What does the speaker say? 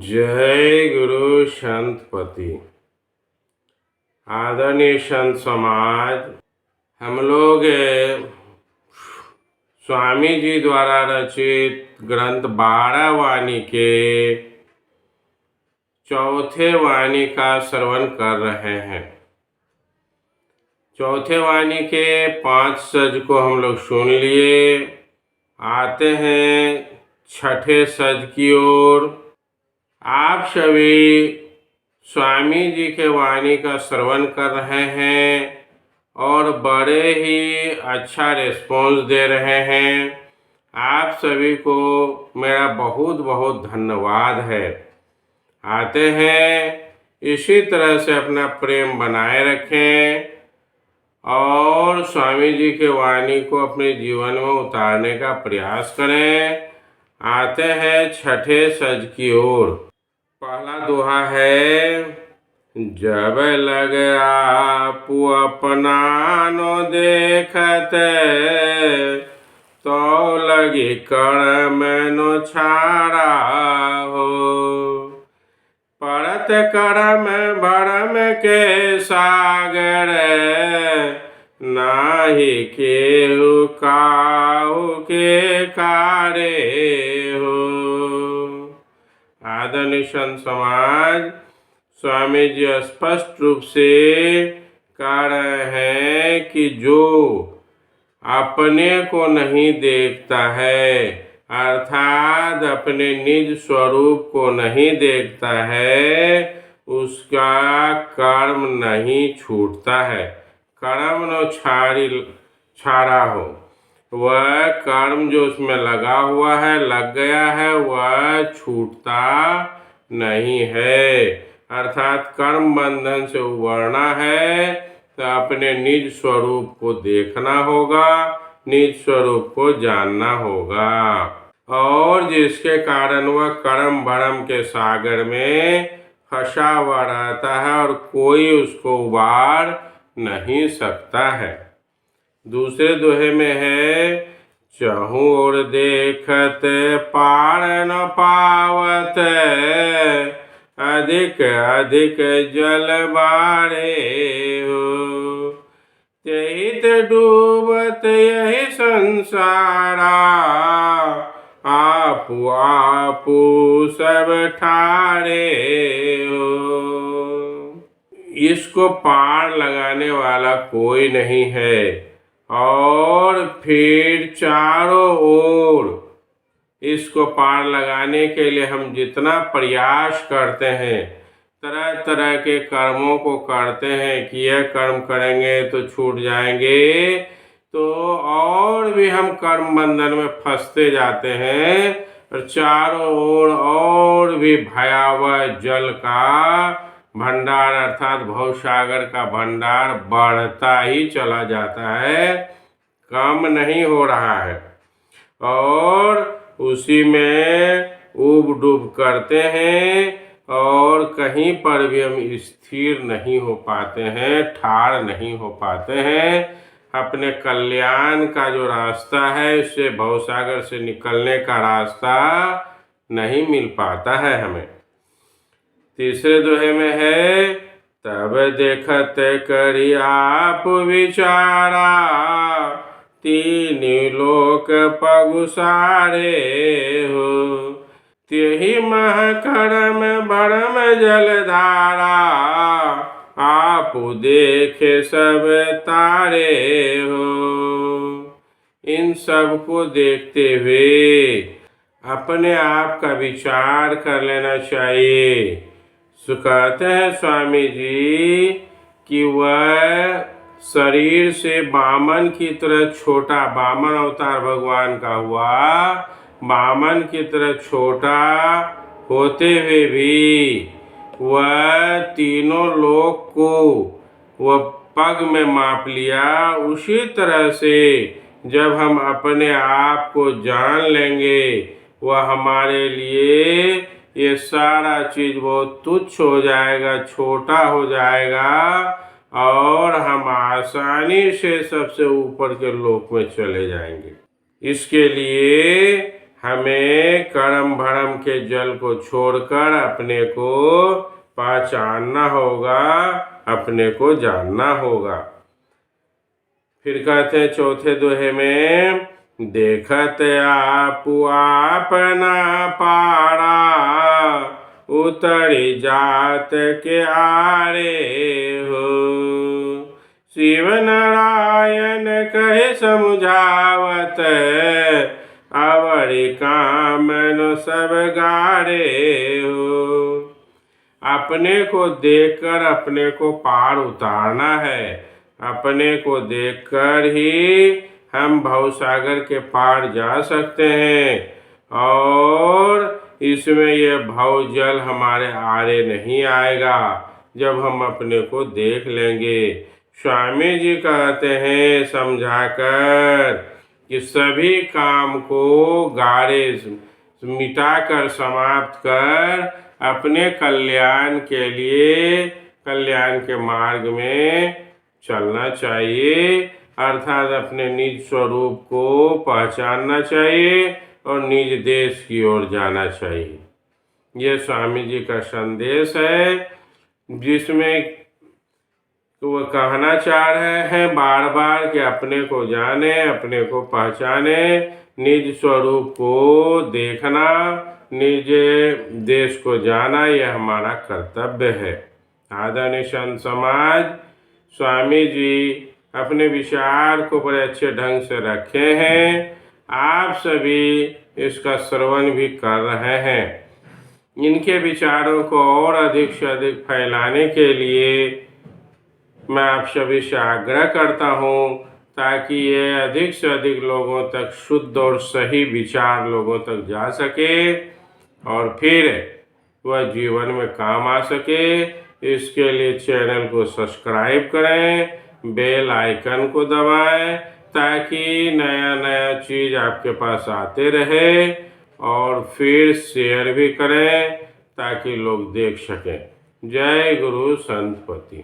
जय गुरु संतपति। आदरणीय संत समाज, हम लोग स्वामी जी द्वारा रचित ग्रंथ 12 वाणी के चौथे वाणी का श्रवण कर रहे हैं। चौथे वाणी के 5 सज को हम लोग सुन लिए। आते हैं छठे सज की ओर। आप सभी स्वामी जी के वाणी का श्रवण कर रहे हैं और बड़े ही अच्छा रिस्पॉन्स दे रहे हैं। आप सभी को मेरा बहुत बहुत धन्यवाद है। आते हैं, इसी तरह से अपना प्रेम बनाए रखें और स्वामी जी के वाणी को अपने जीवन में उतारने का प्रयास करें। आते हैं छठे सज की ओर। पहला दोहा है, जब लग आपू अपना नो देखते, तो लगी कर्म नो छाड़ा हो। पड़त कर्म भरम के सागर, नाही केहू काहू के कारे हो। आदरणीय संत समाज, स्वामी जी स्पष्ट रूप से कह रहे हैं कि जो अपने को नहीं देखता है, अर्थात अपने निज स्वरूप को नहीं देखता है, उसका कर्म नहीं छूटता है। कर्म न छाड़ा हो, वह कर्म जो उसमें लगा हुआ है, लग गया है, वह छूटता नहीं है। अर्थात कर्म बंधन से उबरना है तो अपने निज स्वरूप को देखना होगा, निज स्वरूप को जानना होगा। और जिसके कारण वह कर्म भरम के सागर में फंसा हुआ रहता है और कोई उसको उबार नहीं सकता है। दूसरे दोहे में है, चहु ओर देखत पार न पावत, अधिक अधिक जल बारे हो। तेहित डूबत यही संसारा, आपू आपू सब ठारे हो। इसको पार लगाने वाला कोई नहीं है। और फिर चारों ओर इसको पार लगाने के लिए हम जितना प्रयास करते हैं, तरह तरह के कर्मों को करते हैं कि यह कर्म करेंगे तो छूट जाएंगे, तो और भी हम कर्म बंधन में फंसते जाते हैं और चारों ओर और भी भयावह जल का भंडार अर्थात भवसागर का भंडार बढ़ता ही चला जाता है, कम नहीं हो रहा है। और उसी में ऊब डूब करते हैं और कहीं पर भी हम स्थिर नहीं हो पाते हैं, ठाड़ नहीं हो पाते हैं। अपने कल्याण का जो रास्ता है, इससे भवसागर से निकलने का रास्ता नहीं मिल पाता है हमें। तीसरे दोहे में है, तब देखत करी आप विचारा, तीन लोक पगुसारे हो। तेहि मह कर्म भरम जलधारा, आपू देखे सब तारे हो। इन सब को देखते हुए अपने आप का विचार कर लेना चाहिए। कहते हैं स्वामी जी कि वह शरीर से वामन की तरह छोटा, वामन अवतार भगवान का हुआ, वामन की तरह छोटा होते हुए भी वह तीनों लोक को वह पग में माप लिया। उसी तरह से जब हम अपने आप को जान लेंगे, वह हमारे लिए ये सारा चीज बहुत तुच्छ हो जाएगा, छोटा हो जाएगा और हम आसानी से सबसे ऊपर के लोक में चले जाएंगे। इसके लिए हमें कर्म भरम के जल को छोड़कर अपने को पहचानना होगा, अपने को जानना होगा। फिर कहते हैं चौथे दोहे में, देखत आपु आपना पारा, उतरी जात के आरे हो। शिव नारायण कहे समझावत, आवरी काम न सब गारे हो। अपने को देखकर अपने को पार उतारना है। अपने को देखकर ही हम भवसागर के पार जा सकते हैं और इसमें यह भव जल हमारे आड़े नहीं आएगा जब हम अपने को देख लेंगे। स्वामी जी कहते हैं समझाकर कि सभी काम को गारे मिटाकर समाप्त कर अपने कल्याण के लिए कल्याण के मार्ग में चलना चाहिए, अर्थात अपने निज स्वरूप को पहचानना चाहिए और निज देश की ओर जाना चाहिए। यह स्वामी जी का संदेश है, जिसमें वो कहना चाह रहे हैं बार बार कि अपने को जाने, अपने को पहचाने, निज स्वरूप को देखना, निज देश को जाना, यह हमारा कर्तव्य है। आदरणीय संत समाज, स्वामी जी अपने विचार को बड़े अच्छे ढंग से रखे हैं। आप सभी इसका श्रवण भी कर रहे हैं। इनके विचारों को और अधिक से अधिक फैलाने के लिए मैं आप सभी से आग्रह करता हूँ, ताकि ये अधिक से अधिक लोगों तक शुद्ध और सही विचार लोगों तक जा सके और फिर वह जीवन में काम आ सके। इसके लिए चैनल को सब्सक्राइब करें, बेल आइकन को दबाएं, ताकि नया नया चीज़ आपके पास आते रहे और फिर शेयर भी करें ताकि लोग देख सकें। जय गुरु संतपति।